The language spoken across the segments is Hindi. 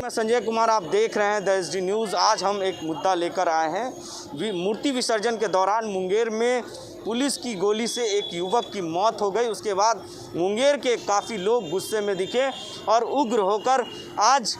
मैं संजय कुमार, आप देख रहे हैं द एसडी न्यूज़। आज हम एक मुद्दा लेकर आए हैं। मूर्ति विसर्जन के दौरान मुंगेर में पुलिस की गोली से एक युवक की मौत हो गई। उसके बाद मुंगेर के काफ़ी लोग गुस्से में दिखे और उग्र होकर आज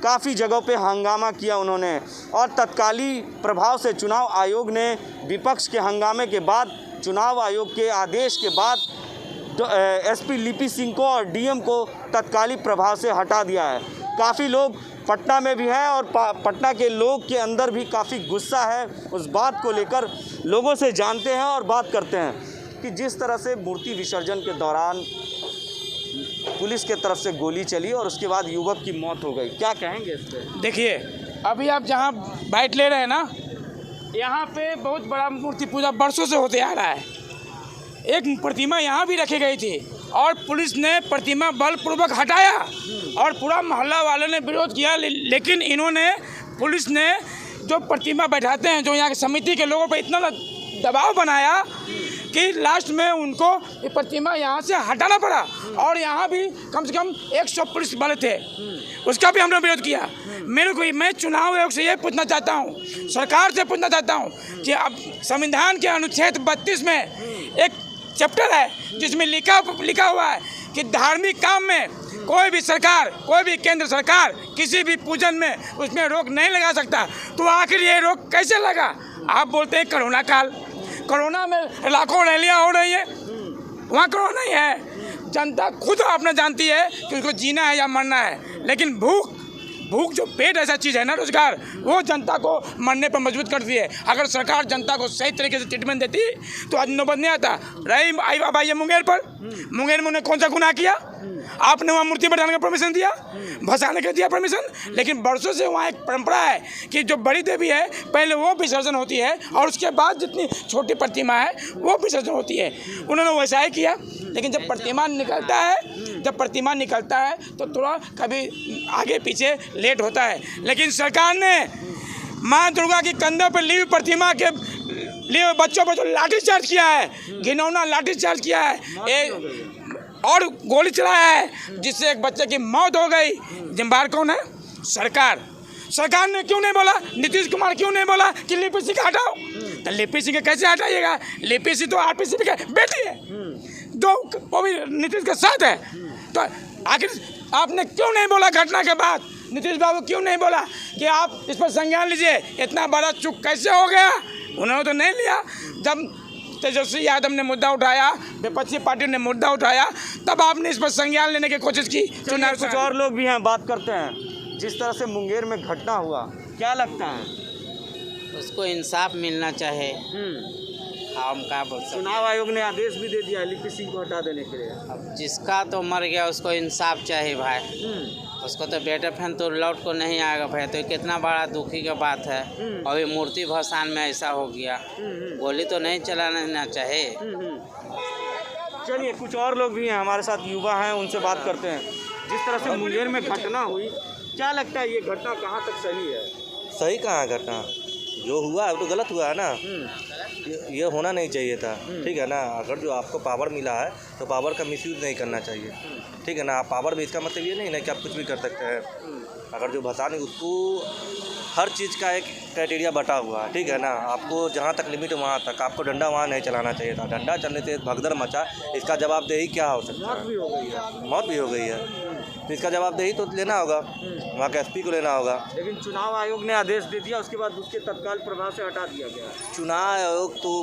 काफ़ी जगहों पे हंगामा किया उन्होंने। और तत्कालीन प्रभाव से चुनाव आयोग ने विपक्ष के हंगामे के बाद, चुनाव आयोग के आदेश के बाद एसपी लिपि सिंह को और डीएम को तत्कालीन प्रभाव से हटा दिया है। काफ़ी लोग पटना में भी हैं और पटना के लोग के अंदर भी काफ़ी गुस्सा है। उस बात को लेकर लोगों से जानते हैं और बात करते हैं कि जिस तरह से मूर्ति विसर्जन के दौरान पुलिस के तरफ से गोली चली और उसके बाद युवक की मौत हो गई, क्या कहेंगे इस पर? देखिए, अभी आप जहाँ बाइट ले रहे हैं ना, यहाँ पे बहुत बड़ा मूर्ति पूजा बरसों से होते आ रहा है। एक प्रतिमा यहाँ भी रखी गई थी और पुलिस ने प्रतिमा बलपूर्वक हटाया और पूरा मोहल्ला वालों ने विरोध किया। लेकिन इन्होंने, पुलिस ने जो प्रतिमा बैठाते हैं, जो यहाँ की समिति के लोगों पर इतना दबाव बनाया कि लास्ट में उनको ये प्रतिमा यहाँ से हटाना पड़ा। और यहाँ भी कम से कम 100 पुलिस वाले थे, उसका भी हमने विरोध किया। मैं चुनाव आयोग से ये पूछना चाहता हूँ, सरकार से पूछना चाहता हूँ कि अब संविधान के अनुच्छेद 32 में एक चैप्टर है जिसमें लिखा हुआ है कि धार्मिक काम में कोई भी सरकार, कोई भी केंद्र सरकार किसी भी पूजन में उसमें रोक नहीं लगा सकता। तो आखिर ये रोक कैसे लगा? आप बोलते हैं कोरोना काल, कोरोना में लाखों रैलियाँ हो रही है, वहाँ कोरोना नहीं है। जनता खुद अपना जानती है कि उसको जीना है या मरना है। लेकिन भूख जो पेट ऐसा चीज़ है ना, रोजगार, वो जनता को मरने पर मजबूर करती है। अगर सरकार जनता को सही तरीके से ट्रीटमेंट देती तो आज नौबत नहीं आता। रही अब आइए मुंगेर पर, मुंगेर में उन्हें कौन सा गुनाह किया? आपने वहाँ मूर्ति बैठाने का परमिशन दिया, भसाने का दिया परमिशन। लेकिन बरसों से वहाँ एक परंपरा है कि जो बड़ी देवी है पहले वो विसर्जन होती है और उसके बाद जितनी छोटी प्रतिमा है वो विसर्जन होती है। उन्होंने वैसा ही किया। लेकिन जब प्रतिमा निकलता है तो थोड़ा कभी आगे पीछे लेट होता है। लेकिन सरकार ने माँ दुर्गा की कंधे पर ली प्रतिमा के लिए बच्चों पर जो लाठीचार्ज किया है, घिनौना लाठीचार्ज किया है और गोली चलाया है, जिससे एक बच्चे की मौत हो गई। जिम्मेदार कौन है? सरकार ने क्यों नहीं बोला? नीतीश कुमार क्यों नहीं बोला कि लिपि सिंह हटाओ? तो लिपि सिंह कैसे हटाइएगा? लिपि सिंह तो आरपीसी की बेटी है, जो वो भी नीतीश के साथ है। तो आखिर आपने क्यों नहीं बोला घटना के बाद? नीतीश बाबू क्यों नहीं बोला कि आप इस पर संज्ञान लीजिए? इतना बड़ा चूक कैसे हो गया? उन्होंने तो नहीं लिया। जब तेजस्वी यादव ने मुद्दा उठाया, विपक्षी पार्टी ने मुद्दा उठाया, तब आपने इस पर संज्ञान लेने की कोशिश की। चुनाव कुछ और लोग भी हैं, बात करते हैं। जिस तरह से मुंगेर में घटना हुआ, क्या लगता है? उसको इंसाफ मिलना चाहे। हम क्या बोल सकते? चुनाव आयोग ने आदेश भी दे दिया लिपि सिंह को हटा देने के लिए। अब जिसका तो मर गया उसको इंसाफ चाहिए भाई। उसको तो बेटे फैन तो लौट को नहीं आएगा भाई। तो कितना बड़ा दुखी की बात है। अभी मूर्ति भसान में ऐसा हो गया, गोली तो नहीं चलाना चाहिए। चलिए, कुछ और लोग भी हैं हमारे साथ, युवा हैं, उनसे बात करते हैं। जिस तरह से मुंगेर में घटना हुई, क्या लगता है ये घटना कहाँ तक सही है? सही कहाँ है घटना? जो हुआ है वो तो गलत हुआ है ना। ये होना नहीं चाहिए था, ठीक है ना। अगर जो आपको पावर मिला है तो पावर का मिसयूज़ नहीं करना चाहिए, ठीक है ना। आप पावर में, इसका मतलब ये नहीं ना कि आप कुछ भी कर सकते हैं। अगर जो भसाने, उसको हर चीज़ का एक क्राइटेरिया बटा हुआ है, ठीक है ना। आपको जहाँ तक लिमिट है वहाँ तक, आपको डंडा वहाँ नहीं चलाना चाहिए था। डंडा चलने से भगदड़ मचा, इसका जवाबदेही क्या हो सकता है? मौत भी हो गई है। तो इसका जवाबदेही तो लेना होगा, वहाँ के एसपी को लेना होगा। लेकिन चुनाव आयोग ने आदेश दे दिया, उसके बाद उसके तत्काल प्रभाव से हटा दिया गया। चुनाव आयोग तो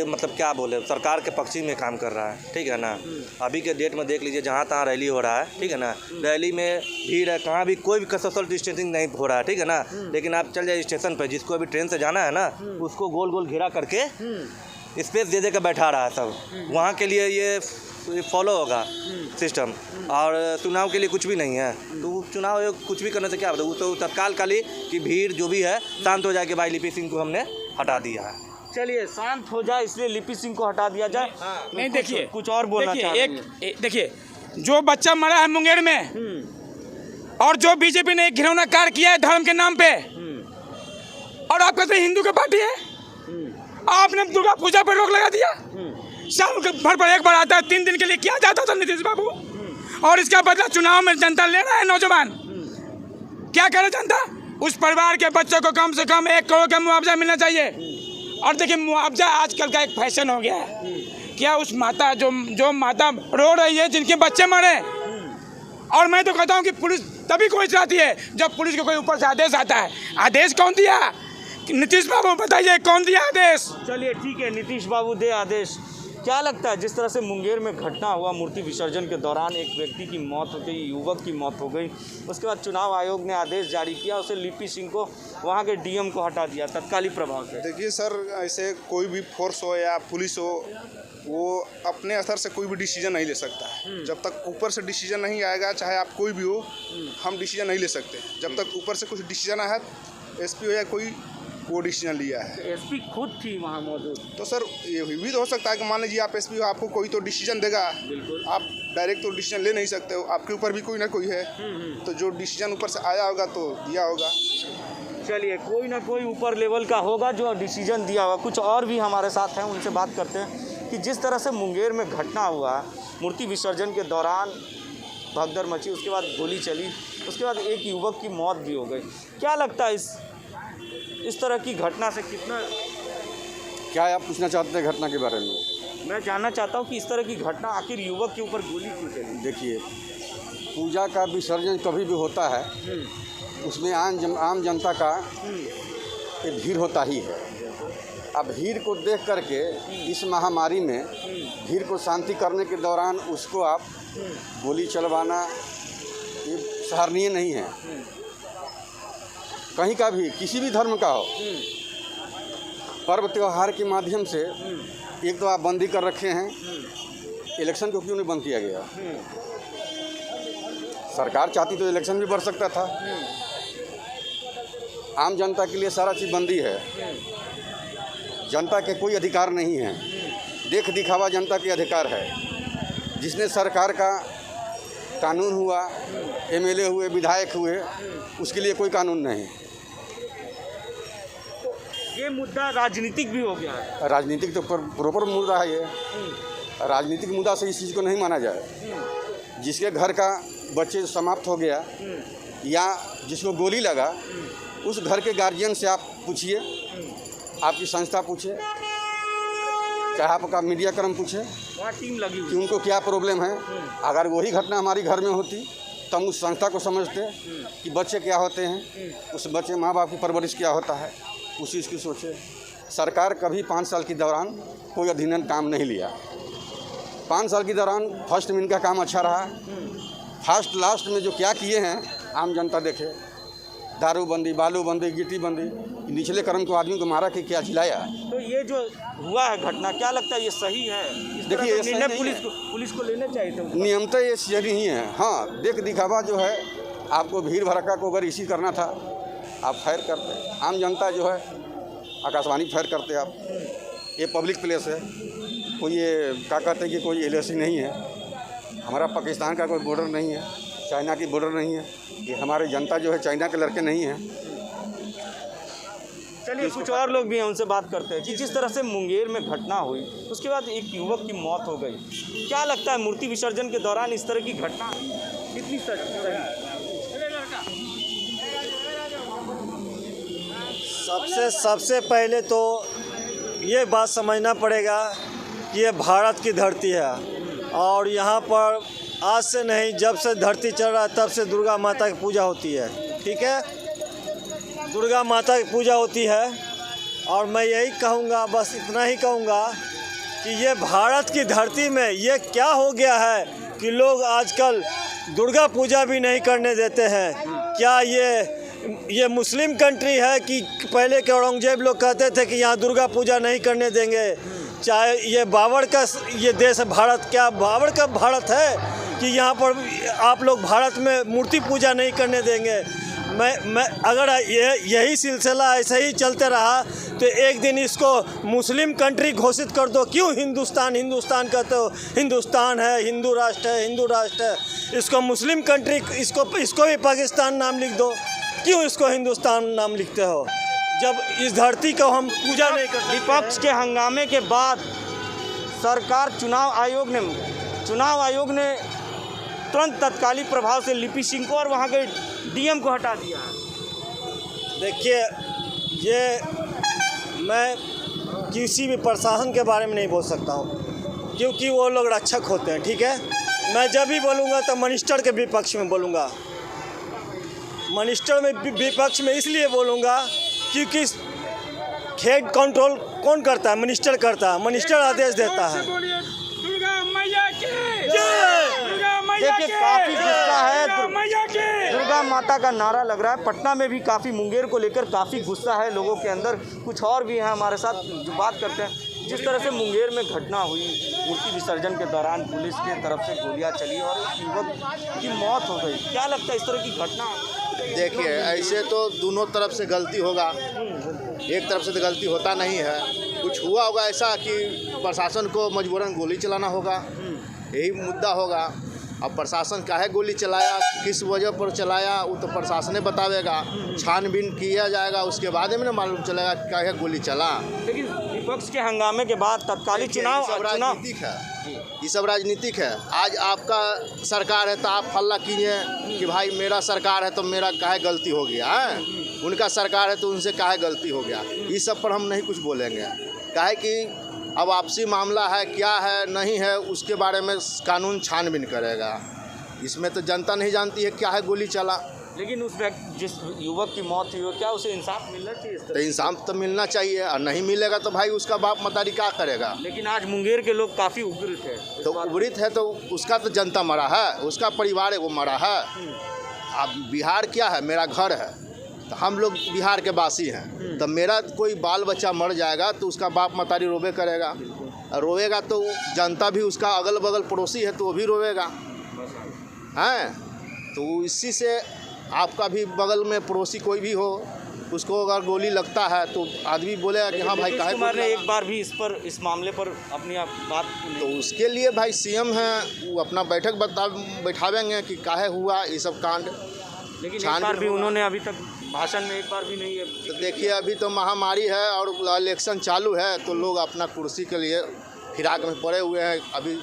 मतलब क्या बोले, सरकार के पक्ष में काम कर रहा है, ठीक है ना। अभी के डेट में देख लीजिए, जहाँ तहाँ रैली हो रहा है, ठीक है ना। रैली में भीड़ है, कहाँ भी कोई भी सोशल डिस्टेंसिंग नहीं हो रहा है, ठीक है ना। लेकिन आप चल जाए स्टेशन पर, जिसको अभी ट्रेन से जाना है ना, उसको गोल गोल घेरा करके स्पेस दे का बैठा रहा है सब। वहाँ के लिए ये फॉलो होगा सिस्टम, और चुनाव के लिए कुछ भी नहीं है। तो चुनाव आयोग कुछ भी करने से क्या होता है? तो तत्काल की भीड़ जो भी है शांत हो जाए कि भाई लिपि सिंह को हमने हटा दिया है। चलिए, शांत हो जाए इसलिए लिपि सिंह को हटा दिया जाए। नहीं, देखिए, कुछ और बोलना चाहिए। देखिए, जो बच्चा मरा है मुंगेर में और जो बीजेपी ने घिनौना कार्य किया है धर्म के नाम पे, और आप कहते हैं हिंदू की पार्टी है, आपने दुर्गा पूजा पर रोक लगा दिया। साल भर पर एक बार आता है, 3 दिन के लिए किया जाता था नीतीश बाबू, और इसका बदला चुनाव में जनता ले रहा है। नौजवान क्या करे जनता? उस परिवार के बच्चों को कम से कम 1 करोड़ का मुआवजा मिलना चाहिए। और देखिए मुआवजा आजकल का एक फैशन हो गया है। क्या उस माता जो माता रो रही है जिनके बच्चे मरे, और मैं तो कहता हूँ कि पुलिस तभी कोई चलाती है जब पुलिस के कोई ऊपर से आदेश आता है। आदेश कौन दिया? नीतीश बाबू बताइए कौन दिया आदेश? चलिए ठीक है, नीतीश बाबू दे आदेश। क्या लगता है जिस तरह से मुंगेर में घटना हुआ, मूर्ति विसर्जन के दौरान एक व्यक्ति की मौत हो गई, युवक की मौत हो गई, उसके बाद चुनाव आयोग ने आदेश जारी किया, उसे लिपि सिंह को वहाँ के डीएम को हटा दिया तत्कालीन प्रभाव से। देखिए सर, ऐसे कोई भी फोर्स हो या पुलिस हो, वो अपने असर से कोई भी डिसीजन नहीं ले सकता है। जब तक ऊपर से डिसीजन नहीं आएगा, चाहे आप कोई भी हो, हम डिसीजन नहीं ले सकते। जब तक ऊपर से कुछ डिसीजन आया, एसपी हो या कोई, वो डिसीजन लिया है। एसपी खुद थी वहाँ मौजूद, तो सर ये भी तो हो सकता है कि मान लीजिए आप एसपी हो, आपको कोई तो डिसीजन देगा। आप डायरेक्ट तो डिसीजन ले नहीं सकते हो, आपके ऊपर भी कोई ना कोई है। तो जो डिसीजन ऊपर से आया होगा तो दिया होगा। चलिए कोई ना कोई ऊपर लेवल का होगा जो डिसीजन दिया होगा। कुछ और भी हमारे साथ हैं, उनसे बात करते हैं कि जिस तरह से मुंगेर में घटना हुआ, मूर्ति विसर्जन के दौरान भगदड़ मची, उसके बाद गोली चली, उसके बाद एक युवक की मौत भी हो गई। क्या लगता है इस तरह की घटना से कितना? क्या आप पूछना चाहते हैं घटना के बारे में? मैं जानना चाहता हूँ कि इस तरह की घटना आखिर युवक के ऊपर गोली क्यों चली? देखिए, पूजा का विसर्जन कभी भी होता है, उसमें आम जनता का एक भीड़ होता ही है। अब भीड़ को देख करके इस महामारी में भीड़ को शांति करने के दौरान उसको आप गोली चलवाना ये सराहनीय नहीं है। कहीं का भी, किसी भी धर्म का हो, पर्व त्यौहार के माध्यम से एक तो आप बंदी कर रखे हैं, इलेक्शन को क्यों नहीं बंद किया गया? सरकार चाहती तो इलेक्शन भी बढ़ सकता था। आम जनता के लिए सारा चीज़ बंदी है। जनता के कोई अधिकार नहीं है, देख दिखावा जनता के अधिकार है। जिसने सरकार का कानून हुआ, एमएलए हुए, विधायक हुए, उसके लिए कोई कानून नहीं। ये मुद्दा राजनीतिक भी हो गया है। राजनीतिक तो प्रॉपर मुद्दा है ये। राजनीतिक मुद्दा से इस चीज़ को नहीं माना जाए। जिसके घर का बच्चे समाप्त हो गया या जिसको गोली लगा, उस घर के गार्जियन से आप पूछिए, आपकी संस्था पूछे, चाहे आपका मीडियाकर्म पूछे, वहाँ टीम लगी हुई कि उनको क्या प्रॉब्लम है। अगर वही घटना हमारी घर में होती तो हम उस संस्था को समझते कि बच्चे क्या होते हैं, उस बच्चे माँ बाप की परवरिश क्या होता है, उस चीज़ की सोचे। सरकार कभी 5 साल के दौरान कोई अधिनियम काम नहीं लिया। 5 साल के दौरान फर्स्ट में इनका काम अच्छा रहा। फर्स्ट लास्ट में जो क्या किए हैं आम जनता देखे, दारूबंदी, बालूबंदी, गिट्टीबंदी, निचले क्रम को आदमी को मारा कि क्या चिल्लाया। तो ये जो हुआ है घटना, क्या लगता है ये सही है? देखिए, ये सही नहीं पुलिस को लेना चाहिए था। नियमतः ये सही नहीं है। हाँ, देख दिखावा जो है, आपको भीड़ भड़का को अगर इसी करना था, आप फायर करते। आम जनता जो है, आकाशवाणी फायर करते आप। ये पब्लिक प्लेस है, कोई ये क्या कहते हैं कि कोई एलएसी नहीं है। हमारा पाकिस्तान का कोई बॉर्डर नहीं है, चाइना की बॉर्डर नहीं है। ये हमारे जनता जो है चाइना के लड़के नहीं हैं। चलिए कुछ और लोग भी हैं, उनसे बात करते हैं कि जिस तरह से मुंगेर में घटना हुई, उसके बाद एक युवक की मौत हो गई। क्या लगता है मूर्ति विसर्जन के दौरान इस तरह की घटना कितनी सही? सबसे पहले तो ये बात समझना पड़ेगा कि ये भारत की धरती है और यहाँ पर आज से नहीं, जब से धरती चल रहा है तब से दुर्गा माता की पूजा होती है। ठीक है, दुर्गा माता की पूजा होती है और मैं यही कहूँगा, बस इतना ही कहूँगा कि ये भारत की धरती में ये क्या हो गया है कि लोग आजकल दुर्गा पूजा भी नहीं करने देते हैं। क्या ये मुस्लिम कंट्री है कि पहले के औरंगजेब लोग कहते थे कि यहाँ दुर्गा पूजा नहीं करने देंगे? चाहे ये बाबर का ये देश है भारत, क्या बाबर का भारत है कि यहाँ पर आप लोग भारत में मूर्ति पूजा नहीं करने देंगे? मैं अगर यही सिलसिला ऐसे ही चलते रहा तो एक दिन इसको मुस्लिम कंट्री घोषित कर दो। क्यों हिंदुस्तान कहते हो? हिंदुस्तान है, हिंदू राष्ट्र है। इसको मुस्लिम कंट्री, इसको भी पाकिस्तान नाम लिख दो। क्यों इसको हिंदुस्तान नाम लिखते हो जब इस धरती को हम पूजा नहीं कर सकते? विपक्ष के हंगामे के बाद सरकार चुनाव आयोग ने तुरंत तत्कालीन प्रभाव से लिपि सिंह को और वहाँ के डीएम को हटा दिया है। देखिए, ये मैं किसी भी प्रशासन के बारे में नहीं बोल सकता हूँ, क्योंकि वो लोग रक्षक होते हैं, ठीक है। मैं जब भी बोलूँगा तो मिनिस्टर के विपक्ष में बोलूँगा। मिनिस्टर में विपक्ष में इसलिए बोलूँगा क्योंकि खेत कंट्रोल कौन करता है? मिनिस्टर करता है, मिनिस्टर आदेश देता है। देखिए काफ़ी गुस्सा है, दुर्गा माता का नारा लग रहा है। पटना में भी काफ़ी मुंगेर को लेकर काफ़ी गुस्सा है लोगों के अंदर। कुछ और भी हैं हमारे साथ जो बात करते हैं। जिस तरह से मुंगेर में घटना हुई, मूर्ति विसर्जन के दौरान पुलिस के तरफ से गोलियां चली और एक युवक की मौत हो गई, क्या लगता है इस तरह की घटना? देखिए, ऐसे तो दोनों तरफ से गलती होगा, एक तरफ से तो गलती होता नहीं है। कुछ हुआ होगा ऐसा कि प्रशासन को मजबूरन गोली चलाना होगा, यही मुद्दा होगा। अब प्रशासन काहे गोली चलाया, किस वजह पर चलाया, वो तो प्रशासन बतावेगा। छानबीन किया जाएगा, उसके बाद में ना मालूम चलेगा काहे गोली चला। लेकिन विपक्ष के हंगामे के बाद तत्कालीन चुनाव राजनीतिक है, ये सब राजनीतिक है। आज आपका सरकार है तो आप हल्ला कीजिए कि भाई मेरा सरकार है तो मेरा काहे गलती हो गया है, उनका सरकार है तो उनसे काहे गलती हो गया। इस सब पर हम नहीं कुछ बोलेंगे, काहे कि अब आपसी मामला है, क्या है नहीं है उसके बारे में कानून छानबीन करेगा। इसमें तो जनता नहीं जानती है क्या है गोली चला। लेकिन उस जिस युवक की मौत हुई हो, क्या उसे इंसाफ मिलना चाहिए? तो इंसाफ तो मिलना चाहिए, और नहीं मिलेगा तो भाई उसका बाप मतारी क्या करेगा। लेकिन आज मुंगेर के लोग काफ़ी उग्र थे। तो उग्रित है तो उसका तो जनता मरा है, उसका परिवार वो मरा है। अब बिहार क्या है, मेरा घर है, तो हम लोग बिहार के वासी हैं, तो मेरा कोई बाल बच्चा मर जाएगा तो उसका बाप मतारी रोवे करेगा, और रोएगा तो जनता भी, उसका अगल बगल पड़ोसी है तो वो भी रोवेगा, हैं। तो इसी से आपका भी बगल में पड़ोसी कोई भी हो, उसको अगर गोली लगता है तो आदमी बोलेगा कि हाँ भाई काहे कुमार ने एक बार भी इस मामले पर अपनी बात, तो उसके लिए भाई सीएम हैं, वो अपना बैठक बैठावेंगे कि काहे हुआ ये सब कांड। लेकिन एक बार भी उन्होंने अभी तक भाषण में एक बार भी नहीं है। तो देखिए, अभी तो महामारी है और इलेक्शन चालू है, तो लोग अपना कुर्सी के लिए फिराक में पड़े हुए हैं। अभी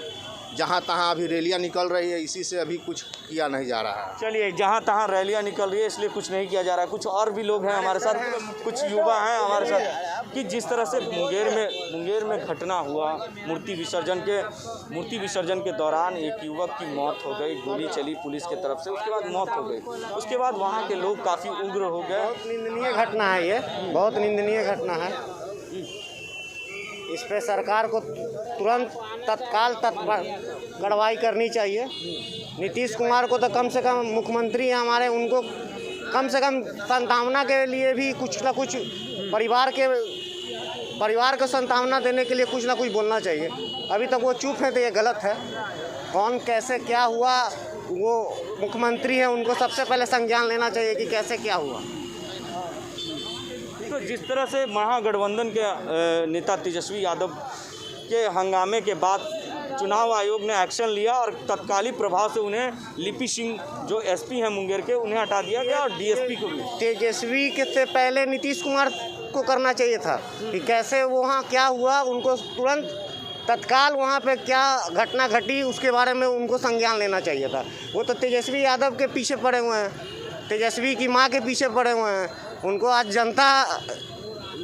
जहाँ तहाँ अभी रैलियाँ निकल रही है, इसी से अभी कुछ किया नहीं जा रहा है। चलिए, जहाँ तहाँ रैलियाँ निकल रही है इसलिए कुछ नहीं किया जा रहा है। कुछ और भी लोग हैं हमारे साथ, कुछ युवा हैं हमारे साथ, कि जिस तरह से मुंगेर में घटना हुआ, मूर्ति विसर्जन के दौरान एक युवक की मौत हो गई, गोली चली पुलिस की तरफ से, उसके बाद मौत हो गई। उसके बाद वहाँ के लोग काफ़ी उग्र हो गए। बहुत निंदनीय घटना है, ये बहुत निंदनीय घटना है। इस पे सरकार को तुरंत तत्काल कार्रवाई करनी चाहिए। नीतीश कुमार को तो कम से कम, मुख्यमंत्री हैं हमारे, उनको कम से कम सांत्वना के लिए भी कुछ ना कुछ परिवार को सांत्वना देने के लिए कुछ ना कुछ बोलना चाहिए। अभी तक वो चुप हैं तो ये गलत है। कौन कैसे क्या हुआ, वो मुख्यमंत्री हैं, उनको सबसे पहले संज्ञान लेना चाहिए कि कैसे क्या हुआ। तो जिस तरह से महागठबंधन के नेता तेजस्वी यादव के हंगामे के बाद चुनाव आयोग ने एक्शन लिया और तत्कालीन प्रभाव से उन्हें लिपि सिंह जो एसपी हैं मुंगेर के, उन्हें हटा दिया गया और डीएसपी को भी। तेजस्वी के से पहले नीतीश कुमार को करना चाहिए था कि कैसे वहाँ क्या हुआ, उनको तुरंत तत्काल वहाँ पे क्या घटना घटी उसके बारे में उनको संज्ञान लेना चाहिए था। वो तो तेजस्वी यादव के पीछे पड़े हुए हैं, तेजस्वी की माँ के पीछे पड़े हुए हैं। उनको आज जनता,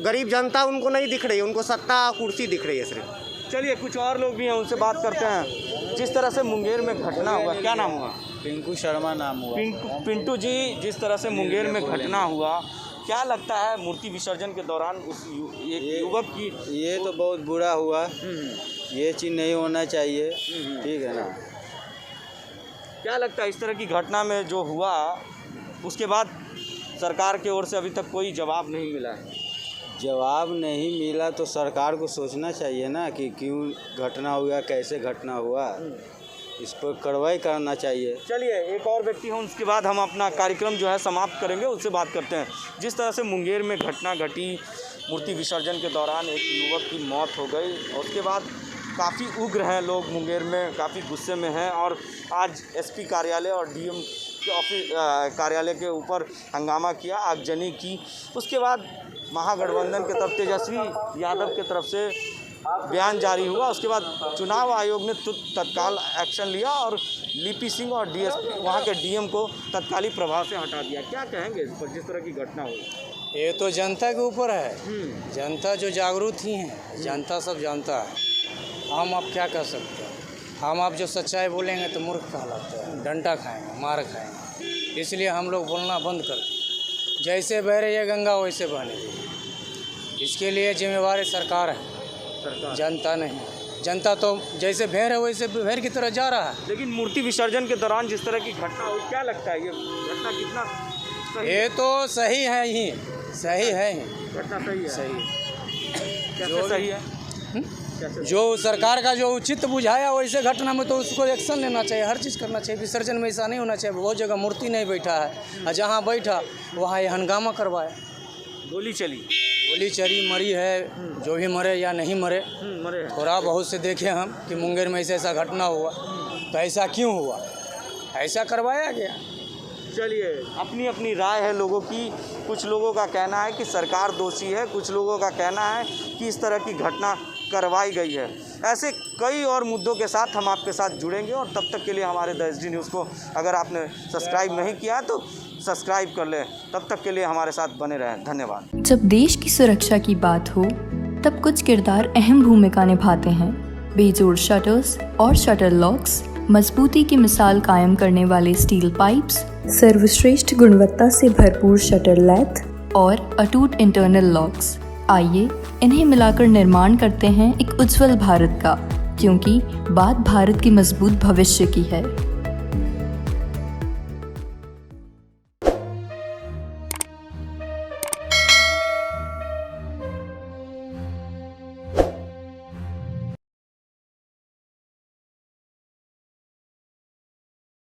गरीब जनता उनको नहीं दिख रही है, उनको सत्ता कुर्सी दिख रही है सिर्फ। चलिए, कुछ और लोग भी हैं, उनसे बात करते हैं। जिस तरह से मुंगेर में घटना हुआ, क्या नाम हुआ? पिंकू शर्मा नाम हुआ। पिंटू जी, जिस तरह से मुंगेर में घटना हुआ, क्या लगता है मूर्ति विसर्जन के दौरान उस एक युवक की? ये तो बहुत बुरा हुआ, ये चीज़ नहीं होना चाहिए, ठीक है ना। क्या लगता है इस तरह की घटना में जो हुआ, उसके बाद सरकार की ओर से अभी तक कोई जवाब नहीं मिला है? जवाब नहीं मिला तो सरकार को सोचना चाहिए ना कि क्यों घटना हुआ, कैसे घटना हुआ, इस पर कार्रवाई करना चाहिए। चलिए, एक और व्यक्ति हैं, उसके बाद हम अपना कार्यक्रम जो है समाप्त करेंगे, उससे बात करते हैं। जिस तरह से मुंगेर में घटना घटी, मूर्ति विसर्जन के दौरान एक युवक की मौत हो गई, और उसके बाद काफ़ी उग्र हैं लोग मुंगेर में, काफ़ी गुस्से में हैं, और आज एसपी कार्यालय और डीएम के ऑफिस कार्यालय के ऊपर हंगामा किया, आगजनी की। उसके बाद महागठबंधन की तरफ, तेजस्वी यादव की तरफ से बयान जारी हुआ। उसके बाद चुनाव आयोग ने तत्काल एक्शन लिया और लिपि सिंह और डीएसपी वहाँ के डीएम को तत्कालिक प्रभाव से हटा दिया। क्या कहेंगे इस पर, जिस तरह की घटना हुई? ये तो जनता के ऊपर है। जनता जो जागरूक ही है, जनता सब जानता है। हम अब क्या कर सकते हैं? हम आप जो सच्चाई बोलेंगे तो मूर्ख कहलाते हैं, डंडा खाएंगे, मार खाएंगे। इसलिए हम लोग बोलना बंद कर दें। जैसे बह रही है गंगा वैसे बहने दें। इसके लिए जिम्मेवार सरकार है, जनता नहीं। जनता तो जैसे भेड़ है वैसे भेड़ की तरह जा रहा है। लेकिन मूर्ति विसर्जन के दौरान जिस तरह की घटना हुई, क्या लगता है ये घटना कितना सही ये तो सही है ही, सही है ही, घटना सही है? सही कैसे सही है? जो सरकार का जो उचित बुझाया वैसे घटना में तो उसको एक्शन लेना चाहिए, हर चीज़ करना चाहिए। विसर्जन में ऐसा नहीं होना चाहिए। बहुत जगह मूर्ति नहीं बैठा है और जहाँ बैठा वहाँ ये हंगामा करवाए। गोली चली मरी है, जो भी मरे या नहीं मरे, थोड़ा बहुत से देखे हम कि मुंगेर में ऐसा घटना हुआ तो ऐसा क्यों हुआ, ऐसा करवाया गया। चलिए, अपनी अपनी राय है लोगों की। कुछ लोगों का कहना है कि सरकार दोषी है, कुछ लोगों का कहना है कि इस तरह की घटना करवाई गई है। ऐसे कई और मुद्दों के साथ हम आपके साथ जुड़ेंगे और तब तक के लिए हमारे द SD न्यूज़ को अगर आपने सब्सक्राइब नहीं किया तो सब्सक्राइब कर लें। तब तक के लिए हमारे साथ बने रहें। धन्यवाद। जब देश की सुरक्षा की बात हो तब कुछ किरदार अहम भूमिका निभाते हैं। बेजोड़ शटर्स और शटर लॉक्स, मजबूती की मिसाल कायम करने वाले स्टील पाइप्स, सर्वश्रेष्ठ गुणवत्ता से भरपूर शटर लैथ और अटूट इंटरनल लॉक्स। आइए इन्हें मिलाकर निर्माण करते हैं एक उज्जवल भारत का, क्योंकि बात भारत की मजबूत भविष्य की है।